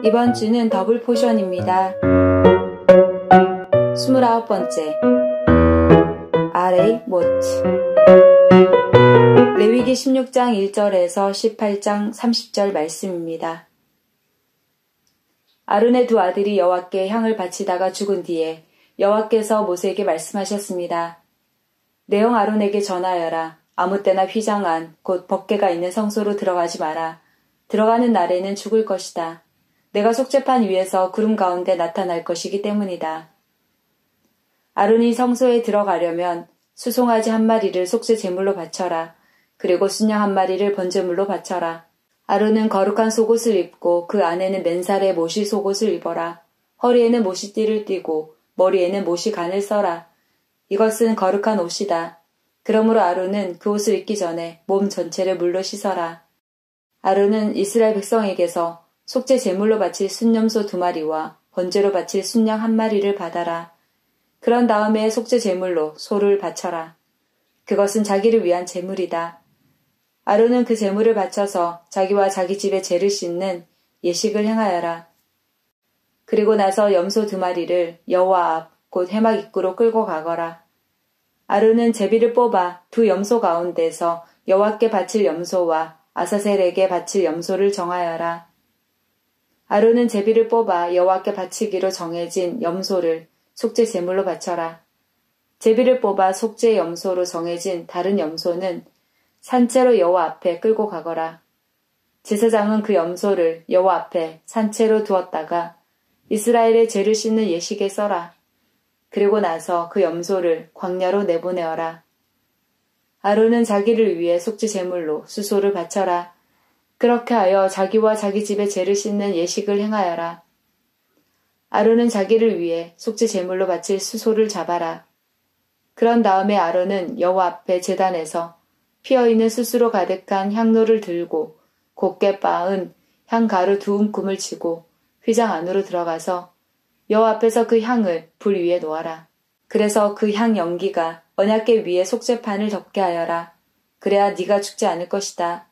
이번 주는 더블 포션입니다. 29번째 아레이 모트. 레위기 16장 1절에서 18장 30절 말씀입니다. 아론의 두 아들이 여호와께 향을 바치다가 죽은 뒤에 여호와께서 모세에게 말씀하셨습니다. 내형 아론에게 전하여라. 아무 때나 휘장 곧 법궤가 있는 성소로 들어가지 마라. 들어가는 날에는 죽을 것이다. 내가 속죄판 위에서 구름 가운데 나타날 것이기 때문이다. 아론이 성소에 들어가려면 수송아지 한 마리를 속죄 제물로 바쳐라. 그리고 순양 한 마리를 번제물로 바쳐라. 아론은 거룩한 속옷을 입고 그 안에는 맨살에 모시 속옷을 입어라. 허리에는 모시띠를 띠고 머리에는 모시간을 써라. 이것은 거룩한 옷이다. 그러므로 아론은 그 옷을 입기 전에 몸 전체를 물로 씻어라. 아론은 이스라엘 백성에게서 속죄 제물로 바칠 순염소 2마리와 번제로 바칠 순양 1마리를 받아라. 그런 다음에 속죄 제물로 소를 바쳐라. 그것은 자기를 위한 제물이다. 아론은 그 제물을 바쳐서 자기와 자기 집의 죄를 씻는 예식을 행하여라. 그리고 나서 염소 2마리를 여호와 앞 곧 회막 입구로 끌고 가거라. 아론은 제비를 뽑아 두 염소 가운데서 여호와께 바칠 염소와 아사셀에게 바칠 염소를 정하여라. 아론은 제비를 뽑아 여호와께 바치기로 정해진 염소를 속죄 제물로 바쳐라. 제비를 뽑아 속죄 염소로 정해진 다른 염소는 산채로 여호와 앞에 끌고 가거라. 제사장은 그 염소를 여호와 앞에 산채로 두었다가 이스라엘의 죄를 씻는 예식에 써라. 그리고 나서 그 염소를 광야로 내보내어라. 아론은 자기를 위해 속죄 제물로 수소를 바쳐라. 그렇게 하여 자기와 자기 집의 죄를 씻는 예식을 행하여라. 아론은 자기를 위해 속죄 제물로 바칠 수소를 잡아라. 그런 다음에 아론은 여호와 앞에 제단에서 피어있는 스스로 가득한 향로를 들고 곱게 빻은 향가루 2움큼을 치고 휘장 안으로 들어가서 여호와 앞에서 그 향을 불 위에 놓아라. 그래서 그 향 연기가 언약궤 위에 속죄판을 덮게 하여라. 그래야 네가 죽지 않을 것이다.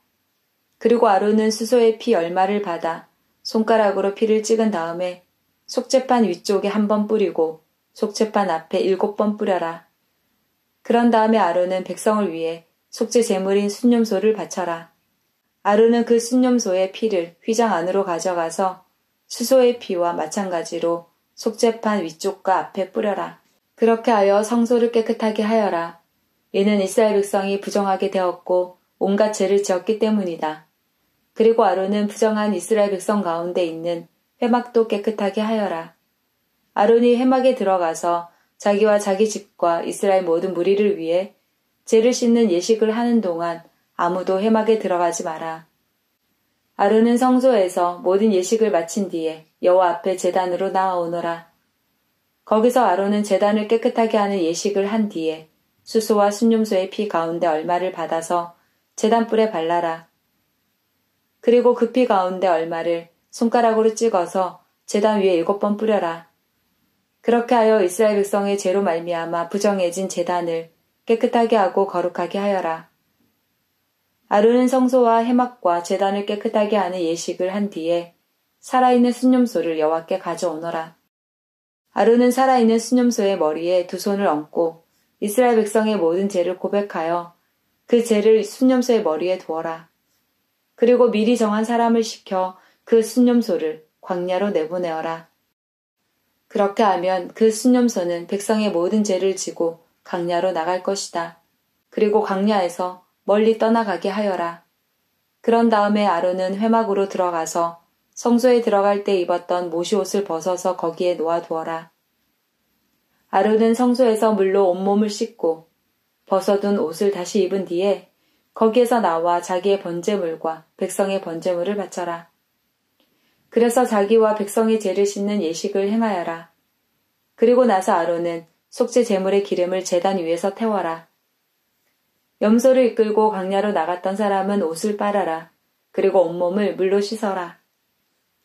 그리고 아론은 수소의 피 10마를 받아 손가락으로 피를 찍은 다음에 속죄판 위쪽에 1번 뿌리고 속죄판 앞에 7번 뿌려라. 그런 다음에 아론은 백성을 위해 속죄 제물인 순염소를 바쳐라. 아론은 그 순염소의 피를 휘장 안으로 가져가서 수소의 피와 마찬가지로 속죄판 위쪽과 앞에 뿌려라. 그렇게 하여 성소를 깨끗하게 하여라. 이는 이스라엘 백성이 부정하게 되었고 온갖 죄를 지었기 때문이다. 그리고 아론은 부정한 이스라엘 백성 가운데 있는 회막도 깨끗하게 하여라. 아론이 회막에 들어가서 자기와 자기 집과 이스라엘 모든 무리를 위해 죄를 씻는 예식을 하는 동안 아무도 회막에 들어가지 마라. 아론은 성소에서 모든 예식을 마친 뒤에 여호와 앞에 제단으로 나아오너라. 거기서 아론은 제단을 깨끗하게 하는 예식을 한 뒤에 수소와 순염소의 피 가운데 얼마를 받아서 제단불에 발라라. 그리고 그 피 가운데 얼마를 손가락으로 찍어서 제단 위에 7번 뿌려라. 그렇게 하여 이스라엘 백성의 죄로 말미암아 부정해진 제단을 깨끗하게 하고 거룩하게 하여라. 아론은 성소와 회막과 제단을 깨끗하게 하는 예식을 한 뒤에 살아있는 순염소를 여호와께 가져오너라. 아론은 살아있는 순염소의 머리에 2 손을 얹고 이스라엘 백성의 모든 죄를 고백하여 그 죄를 순염소의 머리에 두어라. 그리고 미리 정한 사람을 시켜 그 순염소를 광야로 내보내어라. 그렇게 하면 그 순염소는 백성의 모든 죄를 지고 광야로 나갈 것이다. 그리고 광야에서 멀리 떠나가게 하여라. 그런 다음에 아론은 회막으로 들어가서 성소에 들어갈 때 입었던 모시옷을 벗어서 거기에 놓아두어라. 아론은 성소에서 물로 온몸을 씻고 벗어둔 옷을 다시 입은 뒤에 거기에서 나와 자기의 번제물과 백성의 번제물을 바쳐라. 그래서 자기와 백성의 죄를 씻는 예식을 행하여라. 그리고 나서 아론은 속죄 제물의 기름을 제단 위에서 태워라. 염소를 이끌고 광야로 나갔던 사람은 옷을 빨아라. 그리고 온몸을 물로 씻어라.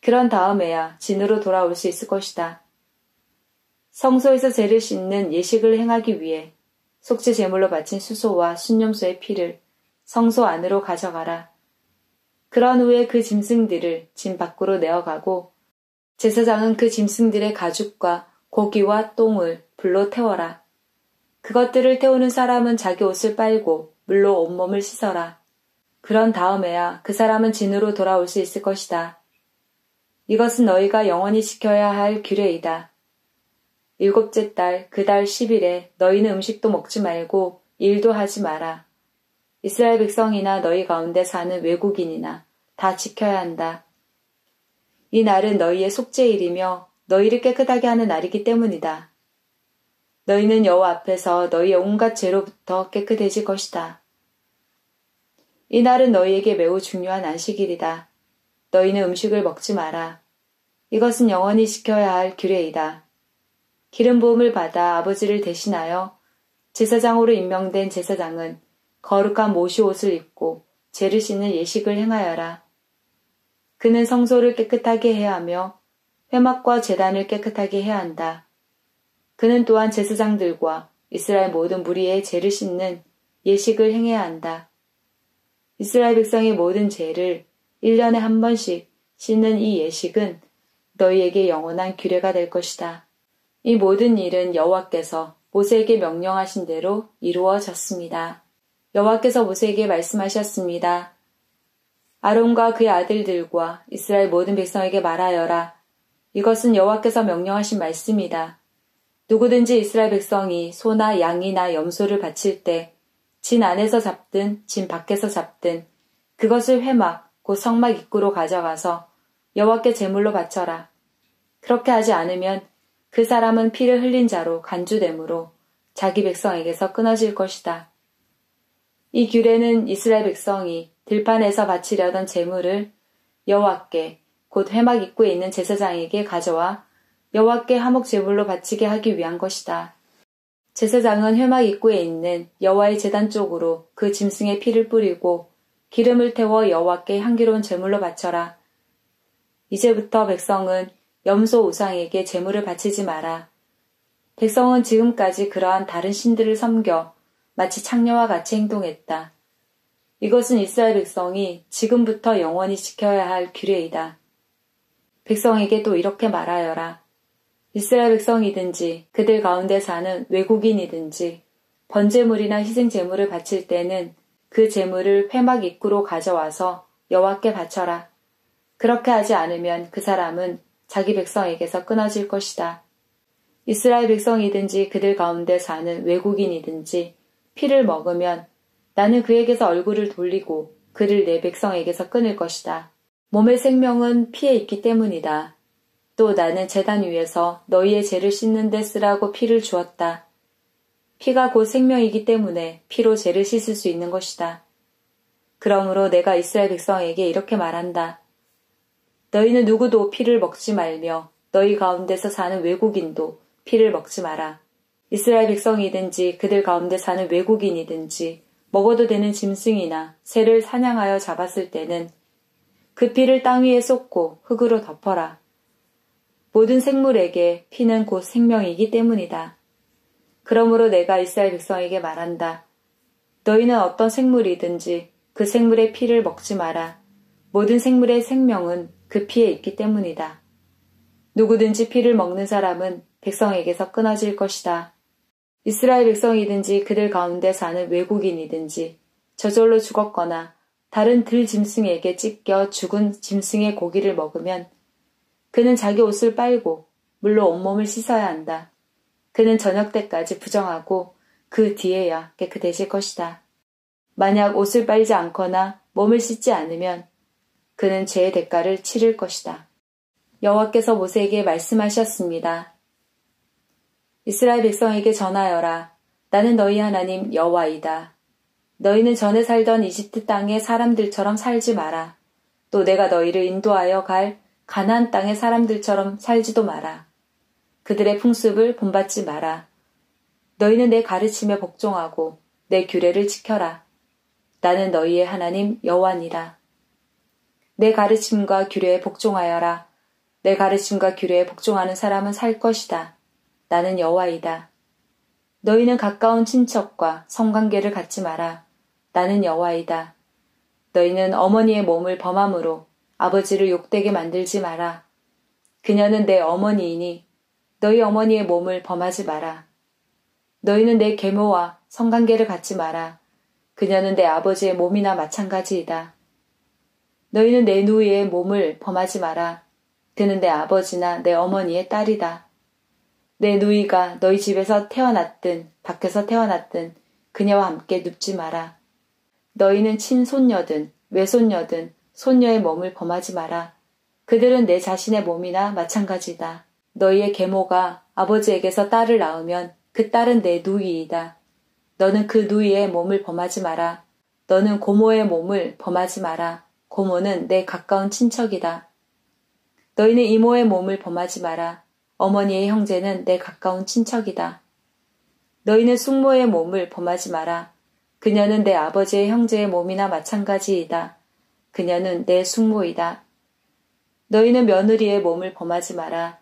그런 다음에야 진으로 돌아올 수 있을 것이다. 성소에서 죄를 씻는 예식을 행하기 위해 속죄 제물로 바친 수소와 순염소의 피를 성소 안으로 가져가라. 그런 후에 그 짐승들을 짐 밖으로 내어가고 제사장은 그 짐승들의 가죽과 고기와 똥을 불로 태워라. 그것들을 태우는 사람은 자기 옷을 빨고 물로 온몸을 씻어라. 그런 다음에야 그 사람은 진으로 돌아올 수 있을 것이다. 이것은 너희가 영원히 지켜야 할 규례이다. 7째 달 그 달 10일에 너희는 음식도 먹지 말고 일도 하지 마라. 이스라엘 백성이나 너희 가운데 사는 외국인이나 다 지켜야 한다. 이 날은 너희의 속죄일이며 너희를 깨끗하게 하는 날이기 때문이다. 너희는 여호와 앞에서 너희의 온갖 죄로부터 깨끗해질 것이다. 이 날은 너희에게 매우 중요한 안식일이다. 너희는 음식을 먹지 마라. 이것은 영원히 지켜야 할 규례이다. 기름 부음을 받아 아버지를 대신하여 제사장으로 임명된 제사장은 거룩한 모시 옷을 입고 죄를 씻는 예식을 행하여라. 그는 성소를 깨끗하게 해야 하며 회막과 제단을 깨끗하게 해야 한다. 그는 또한 제사장들과 이스라엘 모든 무리의 죄를 씻는 예식을 행해야 한다. 이스라엘 백성의 모든 죄를 1년에 한 번씩 씻는 이 예식은 너희에게 영원한 규례가 될 것이다. 이 모든 일은 여호와께서 모세에게 명령하신 대로 이루어졌습니다. 여호와께서 모세에게 말씀하셨습니다. 아론과 그의 아들들과 이스라엘 모든 백성에게 말하여라. 이것은 여호와께서 명령하신 말씀이다. 누구든지 이스라엘 백성이 소나 양이나 염소를 바칠 때 진 안에서 잡든 진 밖에서 잡든 그것을 회막 곧 성막 입구로 가져가서 여호와께 제물로 바쳐라. 그렇게 하지 않으면 그 사람은 피를 흘린 자로 간주되므로 자기 백성에게서 끊어질 것이다. 이 규례는 이스라엘 백성이 들판에서 바치려던 제물을 여호와께 곧 회막 입구에 있는 제사장에게 가져와 여호와께 화목 제물로 바치게 하기 위한 것이다. 제사장은 회막 입구에 있는 여호와의 제단 쪽으로 그 짐승의 피를 뿌리고 기름을 태워 여호와께 향기로운 제물로 바쳐라. 이제부터 백성은 염소 우상에게 제물을 바치지 마라. 백성은 지금까지 그러한 다른 신들을 섬겨 마치 창녀와 같이 행동했다. 이것은 이스라엘 백성이 지금부터 영원히 지켜야 할 규례이다. 백성에게 또 이렇게 말하여라. 이스라엘 백성이든지 그들 가운데 사는 외국인이든지 번제물이나 희생제물을 바칠 때는 그 제물을 회막 입구로 가져와서 여호와께 바쳐라. 그렇게 하지 않으면 그 사람은 자기 백성에게서 끊어질 것이다. 이스라엘 백성이든지 그들 가운데 사는 외국인이든지 피를 먹으면 나는 그에게서 얼굴을 돌리고 그를 내 백성에게서 끊을 것이다. 몸의 생명은 피에 있기 때문이다. 또 나는 제단 위에서 너희의 죄를 씻는 데 쓰라고 피를 주었다. 피가 곧 생명이기 때문에 피로 죄를 씻을 수 있는 것이다. 그러므로 내가 이스라엘 백성에게 이렇게 말한다. 너희는 누구도 피를 먹지 말며 너희 가운데서 사는 외국인도 피를 먹지 마라. 이스라엘 백성이든지 그들 가운데 사는 외국인이든지 먹어도 되는 짐승이나 새를 사냥하여 잡았을 때는 그 피를 땅 위에 쏟고 흙으로 덮어라. 모든 생물에게 피는 곧 생명이기 때문이다. 그러므로 내가 이스라엘 백성에게 말한다. 너희는 어떤 생물이든지 그 생물의 피를 먹지 마라. 모든 생물의 생명은 그 피에 있기 때문이다. 누구든지 피를 먹는 사람은 백성에게서 끊어질 것이다. 이스라엘 백성이든지 그들 가운데 사는 외국인이든지 저절로 죽었거나 다른 들 짐승에게 찢겨 죽은 짐승의 고기를 먹으면 그는 자기 옷을 빨고 물로 온몸을 씻어야 한다. 그는 저녁 때까지 부정하고 그 뒤에야 깨끗해질 것이다. 만약 옷을 빨지 않거나 몸을 씻지 않으면 그는 죄의 대가를 치를 것이다. 여호와께서 모세에게 말씀하셨습니다. 이스라엘 백성에게 전하여라. 나는 너희 하나님 여호와이다. 너희는 전에 살던 이집트 땅의 사람들처럼 살지 마라. 또 내가 너희를 인도하여 갈 가나안 땅의 사람들처럼 살지도 마라. 그들의 풍습을 본받지 마라. 너희는 내 가르침에 복종하고 내 규례를 지켜라. 나는 너희의 하나님 여호와니라. 내 가르침과 규례에 복종하여라. 내 가르침과 규례에 복종하는 사람은 살 것이다. 나는 여호와이다. 너희는 가까운 친척과 성관계를 갖지 마라. 나는 여호와이다. 너희는 어머니의 몸을 범함으로 아버지를 욕되게 만들지 마라. 그녀는 내 어머니이니 너희 어머니의 몸을 범하지 마라. 너희는 내 계모와 성관계를 갖지 마라. 그녀는 내 아버지의 몸이나 마찬가지이다. 너희는 내 누이의 몸을 범하지 마라. 그는 내 아버지나 내 어머니의 딸이다. 내 누이가 너희 집에서 태어났든 밖에서 태어났든 그녀와 함께 눕지 마라. 너희는 친손녀든 외손녀든 손녀의 몸을 범하지 마라. 그들은 내 자신의 몸이나 마찬가지다. 너희의 계모가 아버지에게서 딸을 낳으면 그 딸은 내 누이이다. 너는 그 누이의 몸을 범하지 마라. 너는 고모의 몸을 범하지 마라. 고모는 내 가까운 친척이다. 너희는 이모의 몸을 범하지 마라. 어머니의 형제는 내 가까운 친척이다. 너희는 숙모의 몸을 범하지 마라. 그녀는 내 아버지의 형제의 몸이나 마찬가지이다. 그녀는 내 숙모이다. 너희는 며느리의 몸을 범하지 마라.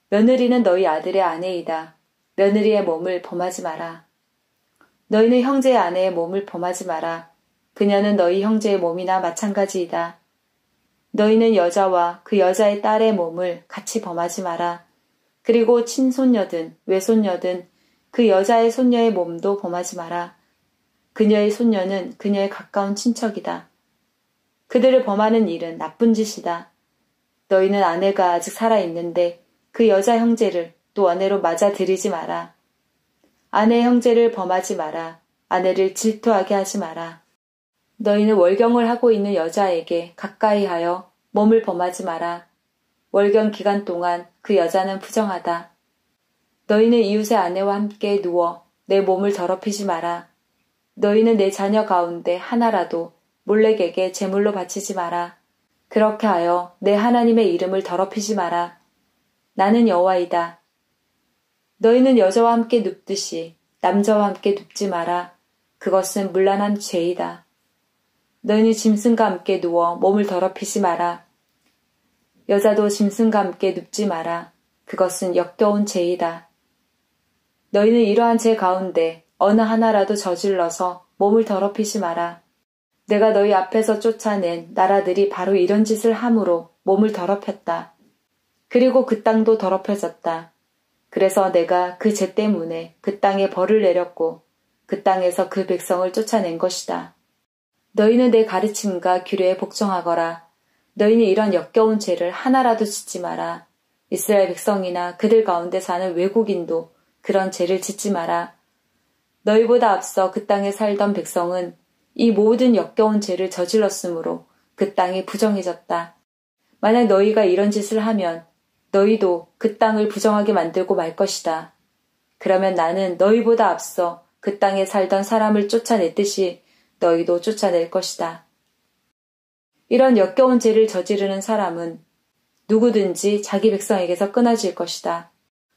며느리는 너희 아들의 아내이다. 며느리의 몸을 범하지 마라. 너희는 형제의 아내의 몸을 범하지 마라. 그녀는 너희 형제의 몸이나 마찬가지이다. 너희는 여자와 그 여자의 딸의 몸을 같이 범하지 마라. 그리고 친손녀든 외손녀든 그 여자의 손녀의 몸도 범하지 마라. 그녀의 손녀는 그녀의 가까운 친척이다. 그들을 범하는 일은 나쁜 짓이다. 너희는 아내가 아직 살아있는데 그 여자 형제를 또 아내로 맞아들이지 마라. 아내의 형제를 범하지 마라. 아내를 질투하게 하지 마라. 너희는 월경을 하고 있는 여자에게 가까이 하여 몸을 범하지 마라. 월경 기간 동안 그 여자는 부정하다. 너희는 이웃의 아내와 함께 누워 내 몸을 더럽히지 마라. 너희는 내 자녀 가운데 하나라도 몰렉에게 제물로 바치지 마라. 그렇게 하여 내 하나님의 이름을 더럽히지 마라. 나는 여호와이다. 너희는 여자와 함께 눕듯이 남자와 함께 눕지 마라. 그것은 문란한 죄이다. 너희는 짐승과 함께 누워 몸을 더럽히지 마라. 여자도 짐승과 함께 눕지 마라. 그것은 역겨운 죄이다. 너희는 이러한 죄 가운데 어느 하나라도 저질러서 몸을 더럽히지 마라. 내가 너희 앞에서 쫓아낸 나라들이 바로 이런 짓을 함으로 몸을 더럽혔다. 그리고 그 땅도 더럽혀졌다. 그래서 내가 그 죄 때문에 그 땅에 벌을 내렸고 그 땅에서 그 백성을 쫓아낸 것이다. 너희는 내 가르침과 규례에 복종하거라. 너희는 이런 역겨운 죄를 하나라도 짓지 마라. 이스라엘 백성이나 그들 가운데 사는 외국인도 그런 죄를 짓지 마라. 너희보다 앞서 그 땅에 살던 백성은 이 모든 역겨운 죄를 저질렀으므로 그 땅이 부정해졌다. 만약 너희가 이런 짓을 하면 너희도 그 땅을 부정하게 만들고 말 것이다. 그러면 나는 너희보다 앞서 그 땅에 살던 사람을 쫓아냈듯이 너희도 쫓아낼 것이다. 이런 역겨운 죄를 저지르는 사람은 누구든지 자기 백성에게서 끊어질 것이다.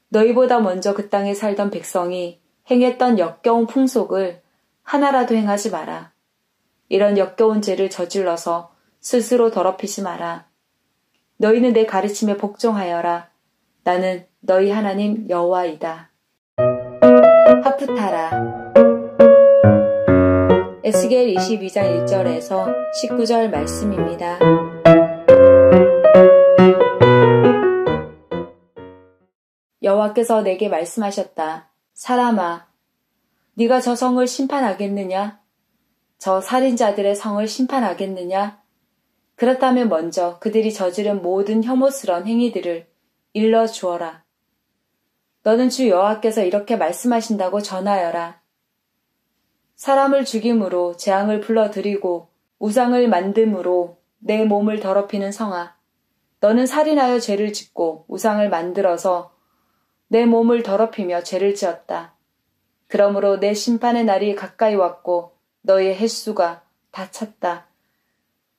너희보다 먼저 그 땅에 살던 백성이 행했던 역겨운 풍속을 하나라도 행하지 마라. 이런 역겨운 죄를 저질러서 스스로 더럽히지 마라. 너희는 내 가르침에 복종하여라. 나는 너희 하나님 여호와이다. 하프타라. 에스겔 22장 1절에서 19절 말씀입니다. 여호와께서 내게 말씀하셨다. 사람아, 네가 저 성을 심판하겠느냐? 저 살인자들의 성을 심판하겠느냐? 그렇다면 먼저 그들이 저지른 모든 혐오스러운 행위들을 일러주어라. 너는 주 여호와께서 이렇게 말씀하신다고 전하여라. 사람을 죽임으로 재앙을 불러들이고 우상을 만듦으로 내 몸을 더럽히는 성아, 너는 살인하여 죄를 짓고 우상을 만들어서 내 몸을 더럽히며 죄를 지었다. 그러므로 내 심판의 날이 가까이 왔고 너의 횟수가 다 찼다.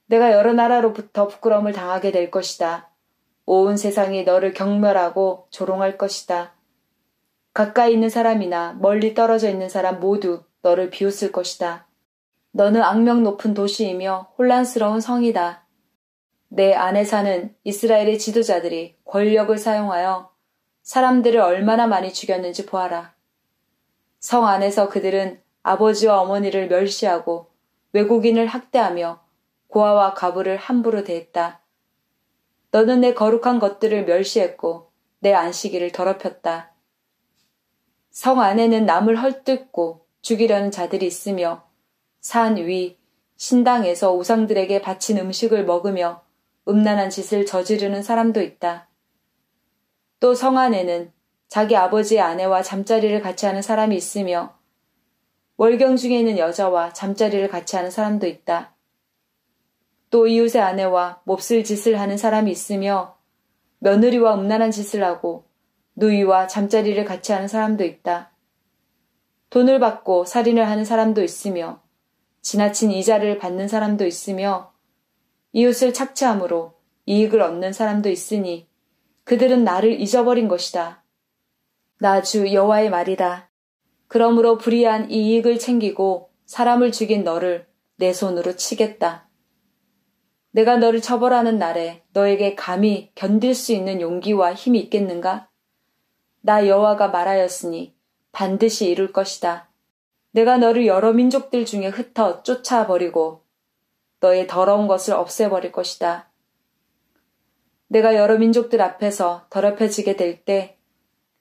내가 여러 나라로부터 부끄러움을 당하게 될 것이다. 온 세상이 너를 경멸하고 조롱할 것이다. 가까이 있는 사람이나 멀리 떨어져 있는 사람 모두 너를 비웃을 것이다. 너는 악명 높은 도시이며 혼란스러운 성이다. 내 안에 사는 이스라엘의 지도자들이 권력을 사용하여 사람들을 얼마나 많이 죽였는지 보아라. 성 안에서 그들은 아버지와 어머니를 멸시하고 외국인을 학대하며 고아와 과부를 함부로 대했다. 너는 내 거룩한 것들을 멸시했고 내 안식일을 더럽혔다. 성 안에는 남을 헐뜯고 죽이려는 자들이 있으며 산 위, 신당에서 우상들에게 바친 음식을 먹으며 음란한 짓을 저지르는 사람도 있다. 또 성 안에는 자기 아버지의 아내와 잠자리를 같이 하는 사람이 있으며 월경 중에 있는 여자와 잠자리를 같이 하는 사람도 있다. 또 이웃의 아내와 몹쓸 짓을 하는 사람이 있으며 며느리와 음란한 짓을 하고 누이와 잠자리를 같이 하는 사람도 있다. 돈을 받고 살인을 하는 사람도 있으며 지나친 이자를 받는 사람도 있으며 이웃을 착취함으로 이익을 얻는 사람도 있으니 그들은 나를 잊어버린 것이다. 나 주 여호와의 말이다. 그러므로 불의한 이 이익을 챙기고 사람을 죽인 너를 내 손으로 치겠다. 내가 너를 처벌하는 날에 너에게 감히 견딜 수 있는 용기와 힘이 있겠는가? 나 여호와가 말하였으니 반드시 이룰 것이다. 내가 너를 여러 민족들 중에 흩어 쫓아버리고 너의 더러운 것을 없애버릴 것이다. 내가 여러 민족들 앞에서 더럽혀지게 될 때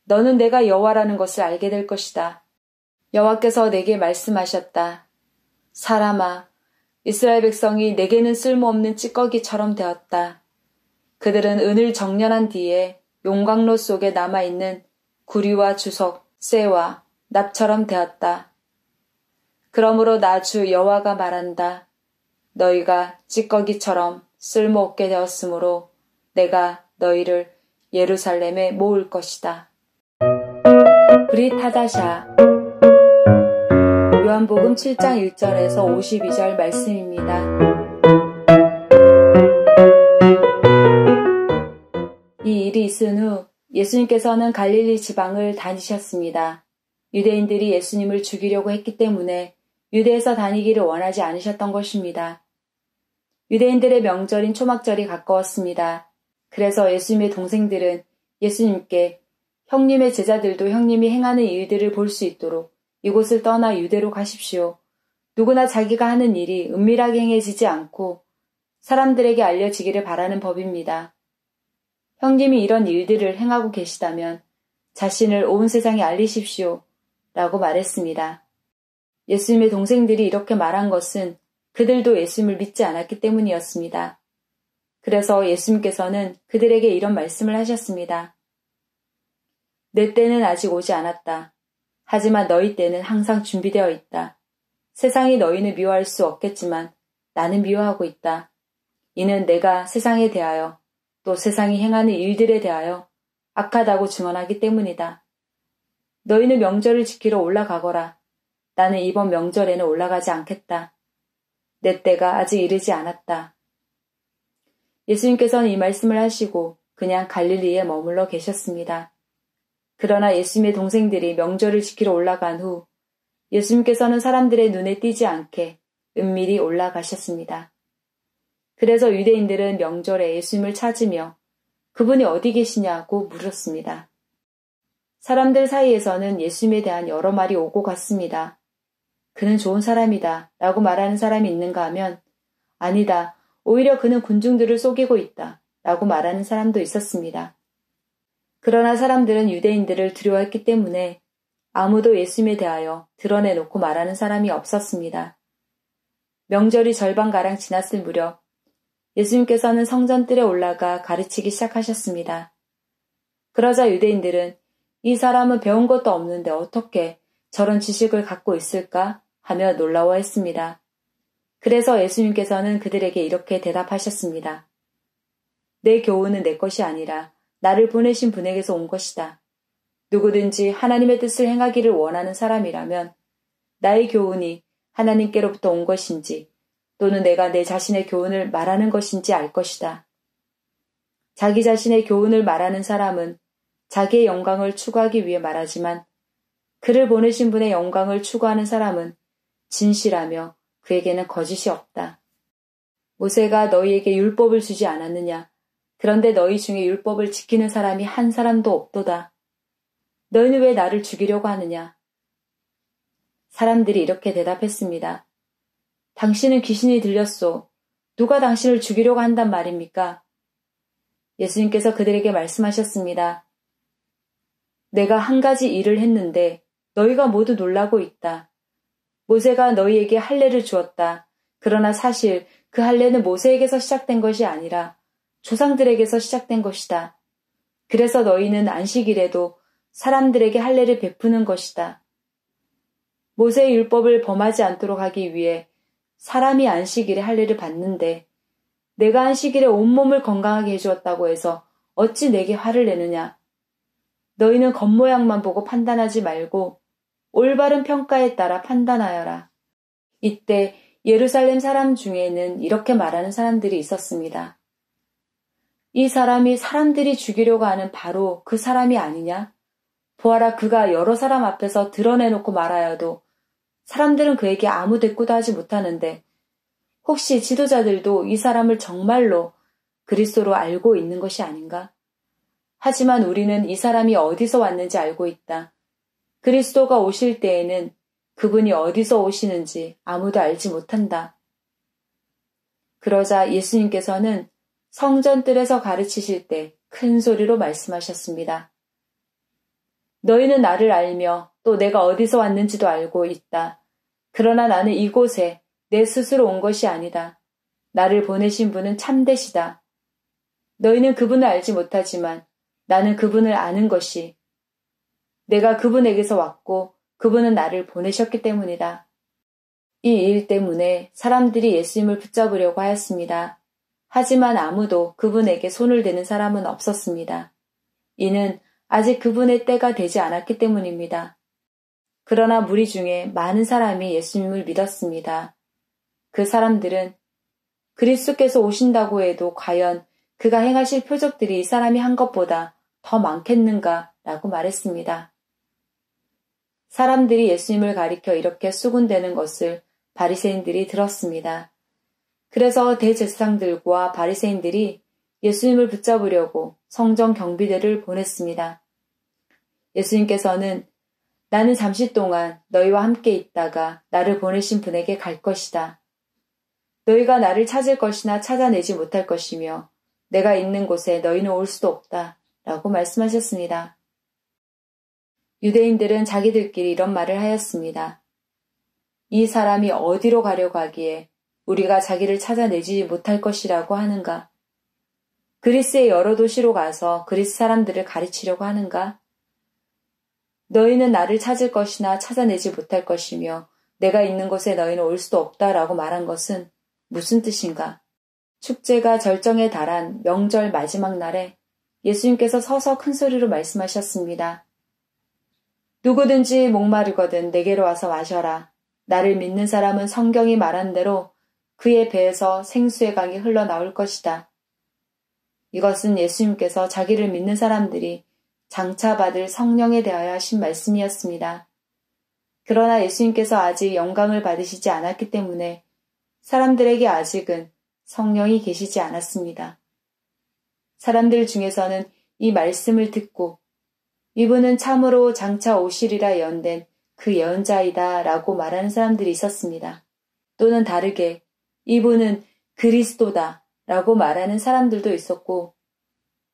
너는 내가 여호와라는 것을 알게 될 것이다. 여호와께서 내게 말씀하셨다. 사람아, 이스라엘 백성이 내게는 쓸모없는 찌꺼기처럼 되었다. 그들은 은을 정련한 뒤에 용광로 속에 남아있는 구리와 주석, 쇠와 납처럼 되었다. 그러므로 나 주 여호와가 말한다. 너희가 찌꺼기처럼 쓸모없게 되었으므로 내가 너희를 예루살렘에 모을 것이다. 브릿 하다샤 요한복음 7장 1절에서 52절 말씀입니다. 이 일이 있은 후 예수님께서는 갈릴리 지방을 다니셨습니다. 유대인들이 예수님을 죽이려고 했기 때문에 유대에서 다니기를 원하지 않으셨던 것입니다. 유대인들의 명절인 초막절이 가까웠습니다. 그래서 예수님의 동생들은 예수님께 형님의 제자들도 형님이 행하는 일들을 볼 수 있도록 이곳을 떠나 유대로 가십시오. 누구나 자기가 하는 일이 은밀하게 행해지지 않고 사람들에게 알려지기를 바라는 법입니다. 형님이 이런 일들을 행하고 계시다면 자신을 온 세상에 알리십시오. 라고 말했습니다. 예수님의 동생들이 이렇게 말한 것은 그들도 예수님을 믿지 않았기 때문이었습니다. 그래서 예수님께서는 그들에게 이런 말씀을 하셨습니다. 내 때는 아직 오지 않았다. 하지만 너희 때는 항상 준비되어 있다. 세상이 너희는 미워할 수 없겠지만 나는 미워하고 있다. 이는 내가 세상에 대하여 또 세상이 행하는 일들에 대하여 악하다고 증언하기 때문이다. 너희는 명절을 지키러 올라가거라. 나는 이번 명절에는 올라가지 않겠다. 내 때가 아직 이르지 않았다. 예수님께서는 이 말씀을 하시고 그냥 갈릴리에 머물러 계셨습니다. 그러나 예수님의 동생들이 명절을 지키러 올라간 후 예수님께서는 사람들의 눈에 띄지 않게 은밀히 올라가셨습니다. 그래서 유대인들은 명절에 예수님을 찾으며 그분이 어디 계시냐고 물었습니다. 사람들 사이에서는 예수님에 대한 여러 말이 오고 갔습니다. 그는 좋은 사람이다 라고 말하는 사람이 있는가 하면 아니다, 오히려 그는 군중들을 속이고 있다 라고 말하는 사람도 있었습니다. 그러나 사람들은 유대인들을 두려워했기 때문에 아무도 예수님에 대하여 드러내놓고 말하는 사람이 없었습니다. 명절이 절반가량 지났을 무렵 예수님께서는 성전뜰에 올라가 가르치기 시작하셨습니다. 그러자 유대인들은 이 사람은 배운 것도 없는데 어떻게 저런 지식을 갖고 있을까 하며 놀라워했습니다. 그래서 예수님께서는 그들에게 이렇게 대답하셨습니다. 내 교훈은 내 것이 아니라 나를 보내신 분에게서 온 것이다. 누구든지 하나님의 뜻을 행하기를 원하는 사람이라면 나의 교훈이 하나님께로부터 온 것인지 또는 내가 내 자신의 교훈을 말하는 것인지 알 것이다. 자기 자신의 교훈을 말하는 사람은 자기의 영광을 추구하기 위해 말하지만 그를 보내신 분의 영광을 추구하는 사람은 진실하며 그에게는 거짓이 없다. 모세가 너희에게 율법을 주지 않았느냐? 그런데 너희 중에 율법을 지키는 사람이 한 사람도 없도다. 너희는 왜 나를 죽이려고 하느냐? 사람들이 이렇게 대답했습니다. 당신은 귀신이 들렸소. 누가 당신을 죽이려고 한단 말입니까? 예수님께서 그들에게 말씀하셨습니다. 내가 한 가지 일을 했는데 너희가 모두 놀라고 있다. 모세가 너희에게 할례를 주었다. 그러나 사실 그 할례는 모세에게서 시작된 것이 아니라 조상들에게서 시작된 것이다. 그래서 너희는 안식일에도 사람들에게 할례를 베푸는 것이다. 모세의 율법을 범하지 않도록 하기 위해 사람이 안식일에 할례를 받는데 내가 안식일에 온몸을 건강하게 해주었다고 해서 어찌 내게 화를 내느냐. 너희는 겉모양만 보고 판단하지 말고 올바른 평가에 따라 판단하여라. 이때 예루살렘 사람 중에는 이렇게 말하는 사람들이 있었습니다. 이 사람이 사람들이 죽이려고 하는 바로 그 사람이 아니냐? 보아라, 그가 여러 사람 앞에서 드러내놓고 말하여도 사람들은 그에게 아무 대꾸도 하지 못하는데 혹시 지도자들도 이 사람을 정말로 그리스도로 알고 있는 것이 아닌가? 하지만 우리는 이 사람이 어디서 왔는지 알고 있다. 그리스도가 오실 때에는 그분이 어디서 오시는지 아무도 알지 못한다. 그러자 예수님께서는 성전뜰에서 가르치실 때 큰 소리로 말씀하셨습니다. 너희는 나를 알며 또 내가 어디서 왔는지도 알고 있다. 그러나 나는 이곳에 내 스스로 온 것이 아니다. 나를 보내신 분은 참되시다. 너희는 그분을 알지 못하지만 나는 그분을 아는 것이 내가 그분에게서 왔고 그분은 나를 보내셨기 때문이다. 이 일 때문에 사람들이 예수님을 붙잡으려고 하였습니다. 하지만 아무도 그분에게 손을 대는 사람은 없었습니다. 이는 아직 그분의 때가 되지 않았기 때문입니다. 그러나 무리 중에 많은 사람이 예수님을 믿었습니다. 그 사람들은 그리스도께서 오신다고 해도 과연 그가 행하실 표적들이 이 사람이 한 것보다 더 많겠는가 라고 말했습니다. 사람들이 예수님을 가리켜 이렇게 수군대는 것을 바리새인들이 들었습니다. 그래서 대제사장들과 바리새인들이 예수님을 붙잡으려고 성전 경비대를 보냈습니다. 예수님께서는 나는 잠시 동안 너희와 함께 있다가 나를 보내신 분에게 갈 것이다. 너희가 나를 찾을 것이나 찾아내지 못할 것이며 내가 있는 곳에 너희는 올 수도 없다 라고 말씀하셨습니다. 유대인들은 자기들끼리 이런 말을 하였습니다. 이 사람이 어디로 가려고 하기에 우리가 자기를 찾아내지 못할 것이라고 하는가? 그리스의 여러 도시로 가서 그리스 사람들을 가르치려고 하는가? 너희는 나를 찾을 것이나 찾아내지 못할 것이며 내가 있는 곳에 너희는 올 수도 없다라고 말한 것은 무슨 뜻인가? 축제가 절정에 달한 명절 마지막 날에 예수님께서 서서 큰 소리로 말씀하셨습니다. 누구든지 목마르거든 내게로 와서 마셔라. 나를 믿는 사람은 성경이 말한 대로 그의 배에서 생수의 강이 흘러나올 것이다. 이것은 예수님께서 자기를 믿는 사람들이 장차 받을 성령에 대하여 하신 말씀이었습니다. 그러나 예수님께서 아직 영광을 받으시지 않았기 때문에 사람들에게 아직은 성령이 계시지 않았습니다. 사람들 중에서는 이 말씀을 듣고 이분은 참으로 장차 오시리라 예언된 그 예언자이다 라고 말하는 사람들이 있었습니다. 또는 다르게 이분은 그리스도다 라고 말하는 사람들도 있었고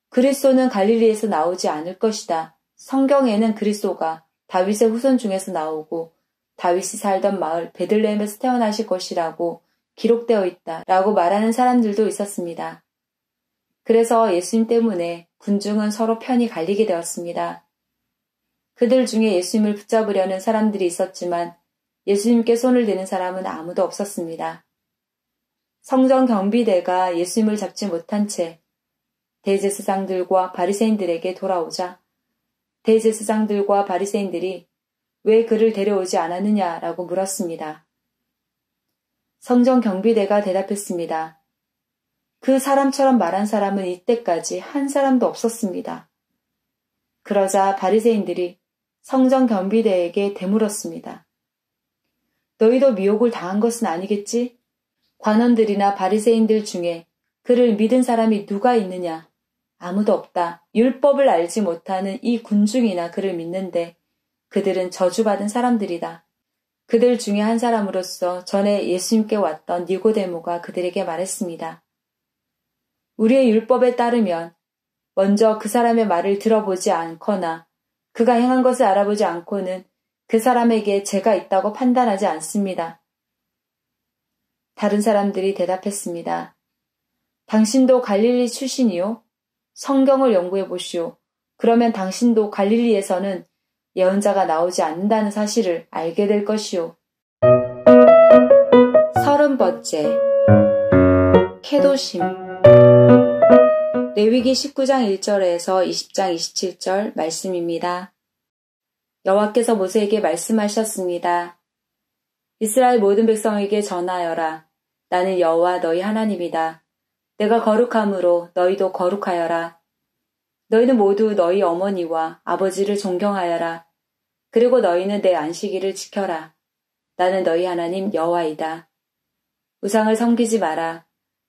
그리스도는 갈릴리에서 나오지 않을 것이다. 성경에는 그리스도가 다윗의 후손 중에서 나오고 다윗이 살던 마을 베들레헴에서 태어나실 것이라고 기록되어 있다 라고 말하는 사람들도 있었습니다. 그래서 예수님 때문에 군중은 서로 편이 갈리게 되었습니다. 그들 중에 예수님을 붙잡으려는 사람들이 있었지만 예수님께 손을 대는 사람은 아무도 없었습니다. 성전 경비대가 예수님을 잡지 못한 채 대제사장들과 바리새인들에게 돌아오자 대제사장들과 바리새인들이 왜 그를 데려오지 않았느냐라고 물었습니다. 성전 경비대가 대답했습니다. 그 사람처럼 말한 사람은 이때까지 한 사람도 없었습니다. 그러자 바리새인들이 성전 경비대에게 되물었습니다. 너희도 미혹을 당한 것은 아니겠지? 관원들이나 바리새인들 중에 그를 믿은 사람이 누가 있느냐? 아무도 없다. 율법을 알지 못하는 이 군중이나 그를 믿는데 그들은 저주받은 사람들이다. 그들 중에 한 사람으로서 전에 예수님께 왔던 니고데모가 그들에게 말했습니다. 우리의 율법에 따르면 먼저 그 사람의 말을 들어보지 않거나 그가 행한 것을 알아보지 않고는 그 사람에게 죄가 있다고 판단하지 않습니다. 다른 사람들이 대답했습니다. 당신도 갈릴리 출신이요? 성경을 연구해 보시오. 그러면 당신도 갈릴리에서는 예언자가 나오지 않는다는 사실을 알게 될 것이오. 30번째 케도심. 레위기 19장 1절에서 20장 27절 말씀입니다. 여호와께서 모세에게 말씀하셨습니다. 이스라엘 모든 백성에게 전하여라. 나는 여호와 너희 하나님이다. 내가 거룩함으로 너희도 거룩하여라. 너희는 모두 너희 어머니와 아버지를 존경하여라. 그리고 너희는 내 안식일을 지켜라. 나는 너희 하나님 여호와이다. 우상을 섬기지 마라.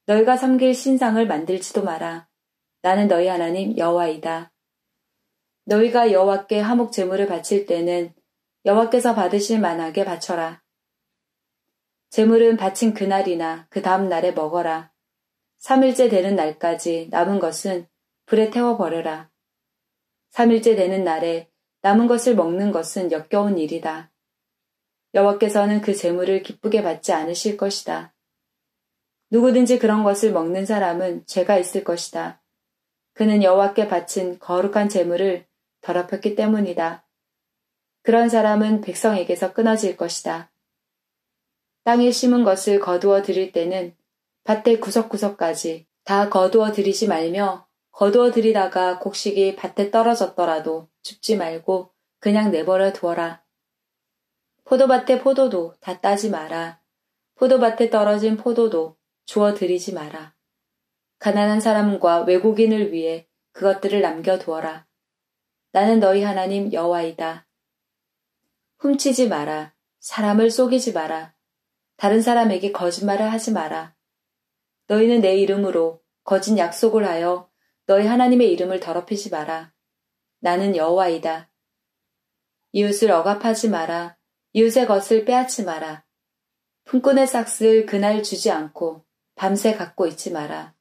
너희가 섬길 신상을 만들지도 마라. 나는 너희 하나님 여호와이다. 너희가 여호와께 화목 제물을 바칠 때는 여호와께서 받으실 만하게 바쳐라. 제물은 바친 그날이나 그 다음 날에 먹어라. 3일째 되는 날까지 남은 것은 불에 태워버려라. 3일째 되는 날에 남은 것을 먹는 것은 역겨운 일이다. 여호와께서는 그 제물을 기쁘게 받지 않으실 것이다. 누구든지 그런 것을 먹는 사람은 죄가 있을 것이다. 그는 여호와께 바친 거룩한 제물을 더럽혔기 때문이다. 그런 사람은 백성에게서 끊어질 것이다. 땅에 심은 것을 거두어 들일 때는 밭의 구석구석까지 다 거두어 들이지 말며 거두어 들이다가 곡식이 밭에 떨어졌더라도 줍지 말고 그냥 내버려 두어라. 포도밭의 포도도 다 따지 마라. 포도밭에 떨어진 포도도 주워 들이지 마라. 가난한 사람과 외국인을 위해 그것들을 남겨두어라. 나는 너희 하나님 여호와이다. 훔치지 마라. 사람을 속이지 마라. 다른 사람에게 거짓말을 하지 마라. 너희는 내 이름으로 거짓 약속을 하여 너희 하나님의 이름을 더럽히지 마라. 나는 여호와이다. 이웃을 억압하지 마라. 이웃의 것을 빼앗지 마라. 품꾼의 싹을 그날 주지 않고 밤새 갖고 있지 마라.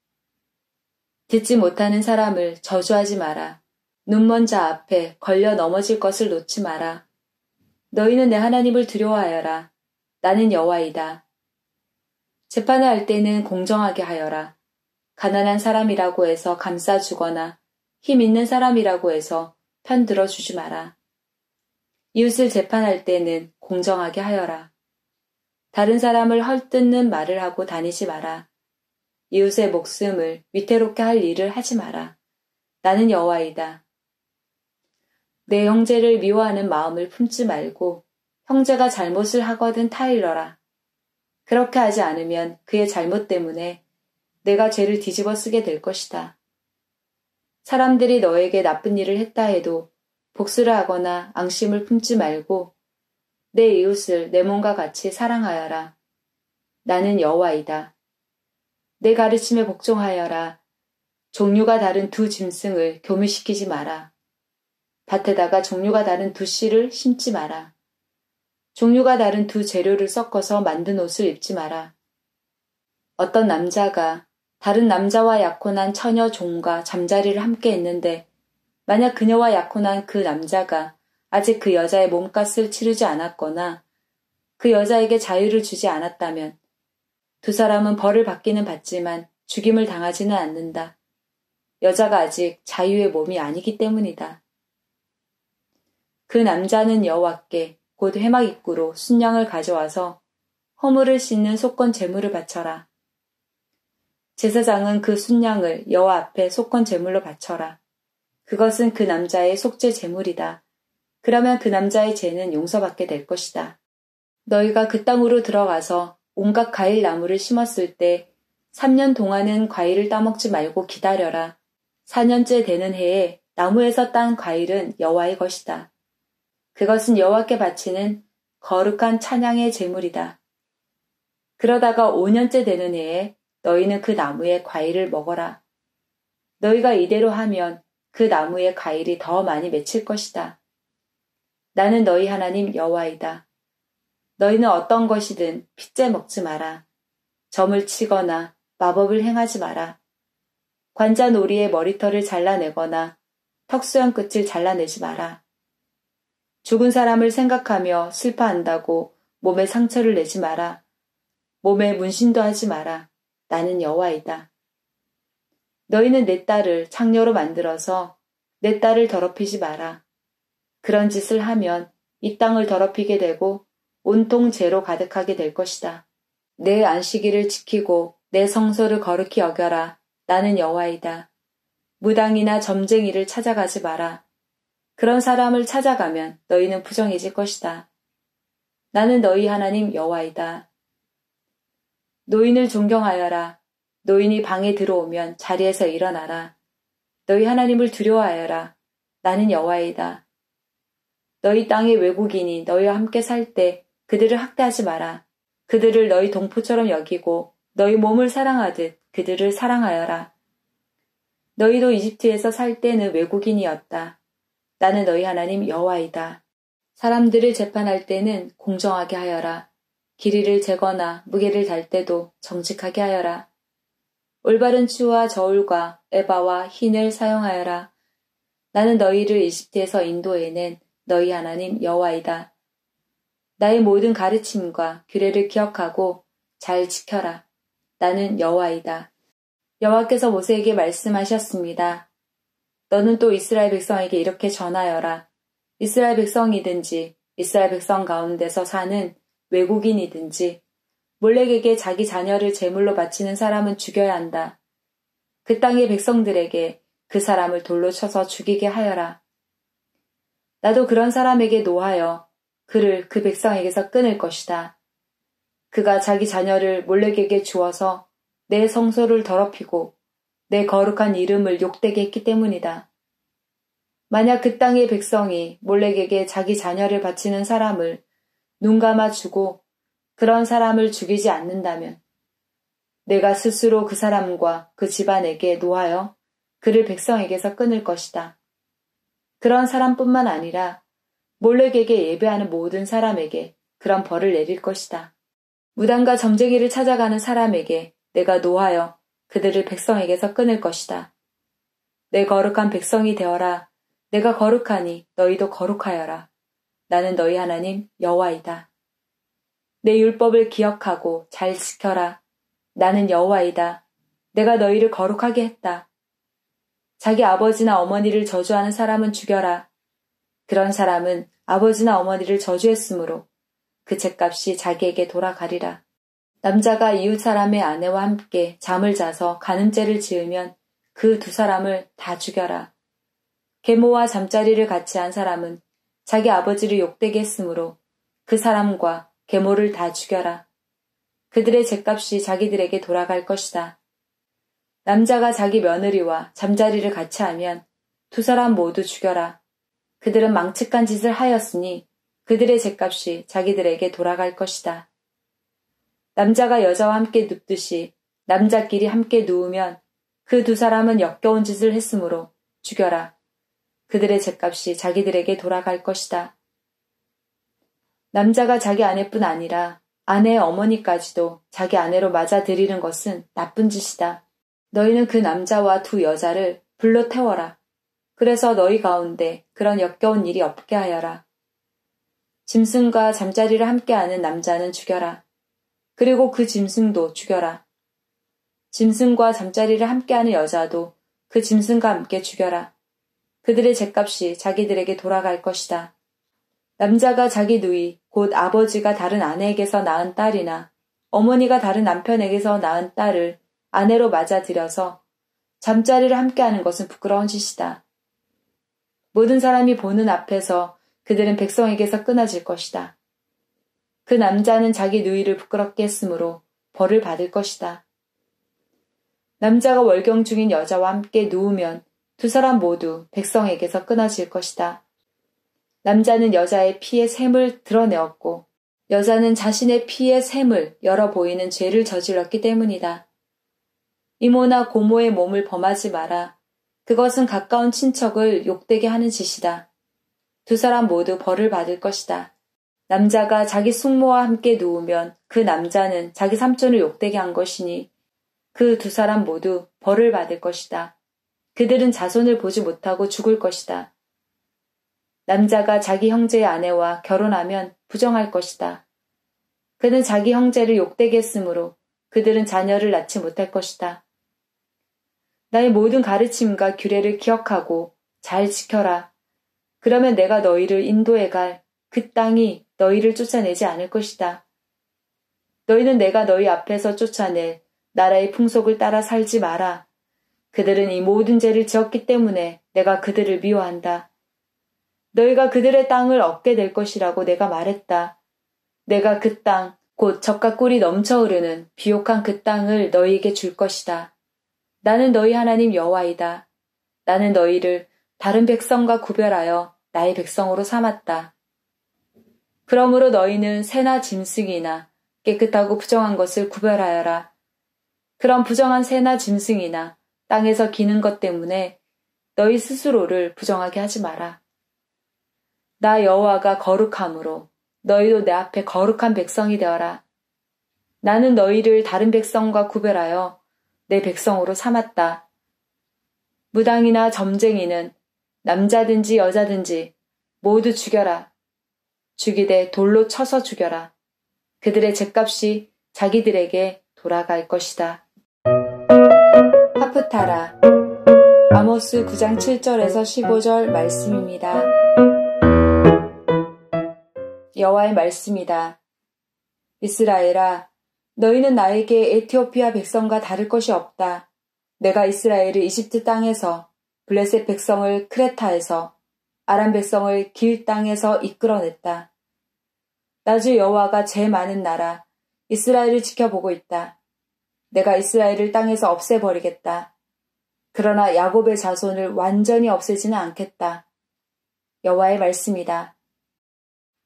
듣지 못하는 사람을 저주하지 마라. 눈먼 자 앞에 걸려 넘어질 것을 놓지 마라. 너희는 내 하나님을 두려워하여라. 나는 여호와이다. 재판을 할 때는 공정하게 하여라. 가난한 사람이라고 해서 감싸주거나 힘 있는 사람이라고 해서 편들어 주지 마라. 이웃을 재판할 때는 공정하게 하여라. 다른 사람을 헐뜯는 말을 하고 다니지 마라. 이웃의 목숨을 위태롭게 할 일을 하지 마라. 나는 여호와이다. 내 형제를 미워하는 마음을 품지 말고 형제가 잘못을 하거든 타일러라. 그렇게 하지 않으면 그의 잘못 때문에 내가 죄를 뒤집어 쓰게 될 것이다. 사람들이 너에게 나쁜 일을 했다 해도 복수를 하거나 앙심을 품지 말고 내 이웃을 내 몸과 같이 사랑하여라. 나는 여호와이다. 내 가르침에 복종하여라. 종류가 다른 두 짐승을 교미시키지 마라. 밭에다가 종류가 다른 두 씨를 심지 마라. 종류가 다른 두 재료를 섞어서 만든 옷을 입지 마라. 어떤 남자가 다른 남자와 약혼한 처녀 종과 잠자리를 함께 했는데 만약 그녀와 약혼한 그 남자가 아직 그 여자의 몸값을 치르지 않았거나 그 여자에게 자유를 주지 않았다면 두 사람은 벌을 받기는 받지만 죽임을 당하지는 않는다. 여자가 아직 자유의 몸이 아니기 때문이다. 그 남자는 여호와께 곧 회막 입구로 순양을 가져와서 허물을 씻는 속건 제물을 바쳐라. 제사장은 그 순양을 여호와 앞에 속건 제물로 바쳐라. 그것은 그 남자의 속죄 제물이다. 그러면 그 남자의 죄는 용서받게 될 것이다. 너희가 그 땅으로 들어가서 온갖 과일 나무를 심었을 때 3년 동안은 과일을 따먹지 말고 기다려라. 4년째 되는 해에 나무에서 딴 과일은 여호와의 것이다. 그것은 여호와께 바치는 거룩한 찬양의 제물이다. 그러다가 5년째 되는 해에 너희는 그 나무의 과일을 먹어라. 너희가 이대로 하면 그 나무의 과일이 더 많이 맺힐 것이다. 나는 너희 하나님 여호와이다. 너희는 어떤 것이든 핏째 먹지 마라. 점을 치거나 마법을 행하지 마라. 관자놀이의 머리털을 잘라내거나 턱수염 끝을 잘라내지 마라. 죽은 사람을 생각하며 슬퍼한다고 몸에 상처를 내지 마라. 몸에 문신도 하지 마라. 나는 여호와이다. 너희는 내 딸을 창녀로 만들어서 내 딸을 더럽히지 마라. 그런 짓을 하면 이 땅을 더럽히게 되고 온통 죄로 가득하게 될 것이다. 내 안식일을 지키고 내 성소를 거룩히 여겨라. 나는 여호와이다. 무당이나 점쟁이를 찾아가지 마라. 그런 사람을 찾아가면 너희는 부정해질 것이다. 나는 너희 하나님 여호와이다. 노인을 존경하여라. 노인이 방에 들어오면 자리에서 일어나라. 너희 하나님을 두려워하여라. 나는 여호와이다. 너희 땅의 외국인이 너희와 함께 살 때 그들을 학대하지 마라. 그들을 너희 동포처럼 여기고 너희 몸을 사랑하듯 그들을 사랑하여라. 너희도 이집트에서 살 때는 외국인이었다. 나는 너희 하나님 여호와이다. 사람들을 재판할 때는 공정하게 하여라. 길이를 재거나 무게를 달 때도 정직하게 하여라. 올바른 추와 저울과 에바와 흰을 사용하여라. 나는 너희를 이집트에서 인도해낸 너희 하나님 여호와이다. 나의 모든 가르침과 규례를 기억하고 잘 지켜라. 나는 여호와이다. 여호와께서 모세에게 말씀하셨습니다. 너는 또 이스라엘 백성에게 이렇게 전하여라. 이스라엘 백성이든지 이스라엘 백성 가운데서 사는 외국인이든지 몰렉에게 자기 자녀를 제물로 바치는 사람은 죽여야 한다. 그 땅의 백성들에게 그 사람을 돌로 쳐서 죽이게 하여라. 나도 그런 사람에게 노하여 그를 그 백성에게서 끊을 것이다. 그가 자기 자녀를 몰렉에게 주어서 내 성소를 더럽히고 내 거룩한 이름을 욕되게 했기 때문이다. 만약 그 땅의 백성이 몰렉에게 자기 자녀를 바치는 사람을 눈 감아 주고 그런 사람을 죽이지 않는다면 내가 스스로 그 사람과 그 집안에게 노하여 그를 백성에게서 끊을 것이다. 그런 사람뿐만 아니라 몰렉에게 예배하는 모든 사람에게 그런 벌을 내릴 것이다. 무당과 점쟁이를 찾아가는 사람에게 내가 노하여 그들을 백성에게서 끊을 것이다. 내 거룩한 백성이 되어라. 내가 거룩하니 너희도 거룩하여라. 나는 너희 하나님 여호와이다. 내 율법을 기억하고 잘 지켜라. 나는 여호와이다. 내가 너희를 거룩하게 했다. 자기 아버지나 어머니를 저주하는 사람은 죽여라. 그런 사람은 아버지나 어머니를 저주했으므로 그 죗값이 자기에게 돌아가리라. 남자가 이웃 사람의 아내와 함께 잠을 자서 간음죄를 지으면 그 두 사람을 다 죽여라. 계모와 잠자리를 같이 한 사람은 자기 아버지를 욕되게 했으므로 그 사람과 계모를 다 죽여라. 그들의 죗값이 자기들에게 돌아갈 것이다. 남자가 자기 며느리와 잠자리를 같이 하면 두 사람 모두 죽여라. 그들은 망측한 짓을 하였으니 그들의 죗값이 자기들에게 돌아갈 것이다. 남자가 여자와 함께 눕듯이 남자끼리 함께 누우면 그 두 사람은 역겨운 짓을 했으므로 죽여라. 그들의 죗값이 자기들에게 돌아갈 것이다. 남자가 자기 아내뿐 아니라 아내의 어머니까지도 자기 아내로 맞아들이는 것은 나쁜 짓이다. 너희는 그 남자와 두 여자를 불로 태워라. 그래서 너희 가운데 그런 역겨운 일이 없게 하여라. 짐승과 잠자리를 함께하는 남자는 죽여라. 그리고 그 짐승도 죽여라. 짐승과 잠자리를 함께하는 여자도 그 짐승과 함께 죽여라. 그들의 죗값이 자기들에게 돌아갈 것이다. 남자가 자기 누이, 곧 아버지가 다른 아내에게서 낳은 딸이나 어머니가 다른 남편에게서 낳은 딸을 아내로 맞아들여서 잠자리를 함께하는 것은 부끄러운 짓이다. 모든 사람이 보는 앞에서 그들은 백성에게서 끊어질 것이다. 그 남자는 자기 누이를 부끄럽게 했으므로 벌을 받을 것이다. 남자가 월경 중인 여자와 함께 누우면 두 사람 모두 백성에게서 끊어질 것이다. 남자는 여자의 피의 샘을 드러내었고 여자는 자신의 피의 샘을 열어 보이는 죄를 저질렀기 때문이다. 이모나 고모의 몸을 범하지 마라. 그것은 가까운 친척을 욕되게 하는 짓이다. 두 사람 모두 벌을 받을 것이다. 남자가 자기 숙모와 함께 누우면 그 남자는 자기 삼촌을 욕되게 한 것이니 그 두 사람 모두 벌을 받을 것이다. 그들은 자손을 보지 못하고 죽을 것이다. 남자가 자기 형제의 아내와 결혼하면 부정할 것이다. 그는 자기 형제를 욕되게 했으므로 그들은 자녀를 낳지 못할 것이다. 나의 모든 가르침과 규례를 기억하고 잘 지켜라. 그러면 내가 너희를 인도해 갈 그 땅이 너희를 쫓아내지 않을 것이다. 너희는 내가 너희 앞에서 쫓아낼 나라의 풍속을 따라 살지 마라. 그들은 이 모든 죄를 지었기 때문에 내가 그들을 미워한다. 너희가 그들의 땅을 얻게 될 것이라고 내가 말했다. 내가 그 땅, 곧 젖과 꿀이 넘쳐 흐르는 비옥한 그 땅을 너희에게 줄 것이다. 나는 너희 하나님 여호와이다. 나는 너희를 다른 백성과 구별하여 나의 백성으로 삼았다. 그러므로 너희는 새나 짐승이나 깨끗하고 부정한 것을 구별하여라. 그런 부정한 새나 짐승이나 땅에서 기는 것 때문에 너희 스스로를 부정하게 하지 마라. 나 여호와가 거룩함으로 너희도 내 앞에 거룩한 백성이 되어라. 나는 너희를 다른 백성과 구별하여 내 백성으로 삼았다. 무당이나 점쟁이는 남자든지 여자든지 모두 죽여라. 죽이되 돌로 쳐서 죽여라. 그들의 죗값이 자기들에게 돌아갈 것이다. 하프타라. 아모스 9장 7절에서 15절 말씀입니다. 여호와의 말씀이다. 이스라엘아, 너희는 나에게 에티오피아 백성과 다를 것이 없다. 내가 이스라엘을 이집트 땅에서, 블레셋 백성을 크레타에서, 아람 백성을 길 땅에서 이끌어냈다. 나 주 여호와가 죄 많은 나라 이스라엘을 지켜보고 있다. 내가 이스라엘을 땅에서 없애버리겠다. 그러나 야곱의 자손을 완전히 없애지는 않겠다. 여호와의 말씀이다.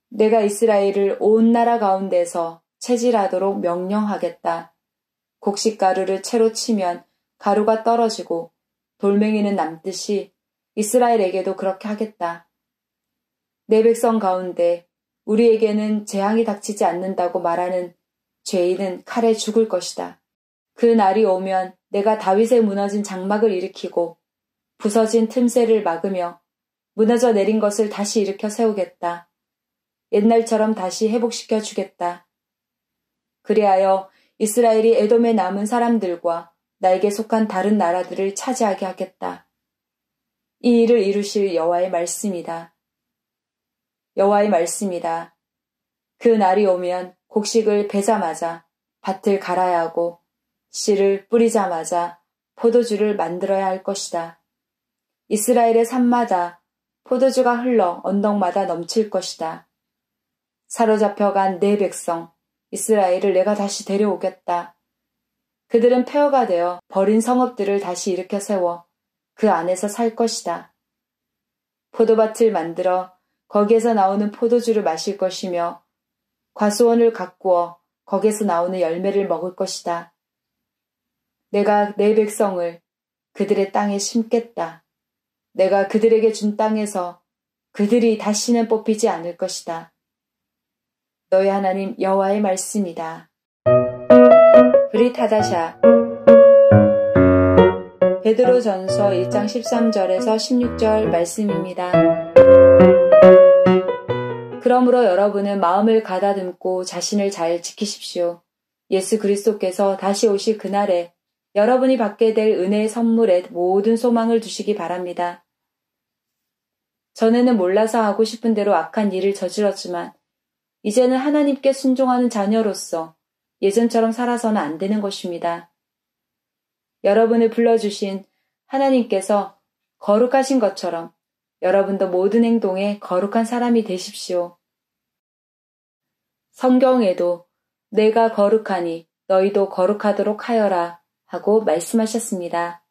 내가 이스라엘을 온 나라 가운데서 체질하도록 명령하겠다. 곡식가루를 채로 치면 가루가 떨어지고 돌멩이는 남듯이 이스라엘에게도 그렇게 하겠다. 내 백성 가운데 우리에게는 재앙이 닥치지 않는다고 말하는 죄인은 칼에 죽을 것이다. 그 날이 오면 내가 다윗의 무너진 장막을 일으키고 부서진 틈새를 막으며 무너져 내린 것을 다시 일으켜 세우겠다. 옛날처럼 다시 회복시켜 주겠다. 그리하여 이스라엘이 에돔에 남은 사람들과 나에게 속한 다른 나라들을 차지하게 하겠다. 이 일을 이루실 여호와의 말씀이다. 여호와의 말씀이다. 그 날이 오면 곡식을 베자마자 밭을 갈아야 하고 씨를 뿌리자마자 포도주를 만들어야 할 것이다. 이스라엘의 산마다 포도주가 흘러 언덕마다 넘칠 것이다. 사로잡혀간 내 백성 이스라엘을 내가 다시 데려오겠다. 그들은 폐허가 되어 버린 성읍들을 다시 일으켜 세워 그 안에서 살 것이다. 포도밭을 만들어 거기에서 나오는 포도주를 마실 것이며 과수원을 가꾸어 거기에서 나오는 열매를 먹을 것이다. 내가 내 백성을 그들의 땅에 심겠다. 내가 그들에게 준 땅에서 그들이 다시는 뽑히지 않을 것이다. 너희 하나님 여호와의 말씀이다. 브릿 하다샤. 베드로전서 1장 13절에서 16절 말씀입니다. 그러므로 여러분은 마음을 가다듬고 자신을 잘 지키십시오. 예수 그리스도께서 다시 오실 그날에 여러분이 받게 될 은혜의 선물에 모든 소망을 두시기 바랍니다. 전에는 몰라서 하고 싶은 대로 악한 일을 저질렀지만 이제는 하나님께 순종하는 자녀로서 예전처럼 살아서는 안 되는 것입니다. 여러분을 불러주신 하나님께서 거룩하신 것처럼 여러분도 모든 행동에 거룩한 사람이 되십시오. 성경에도 내가 거룩하니 너희도 거룩하도록 하여라 하고 말씀하셨습니다.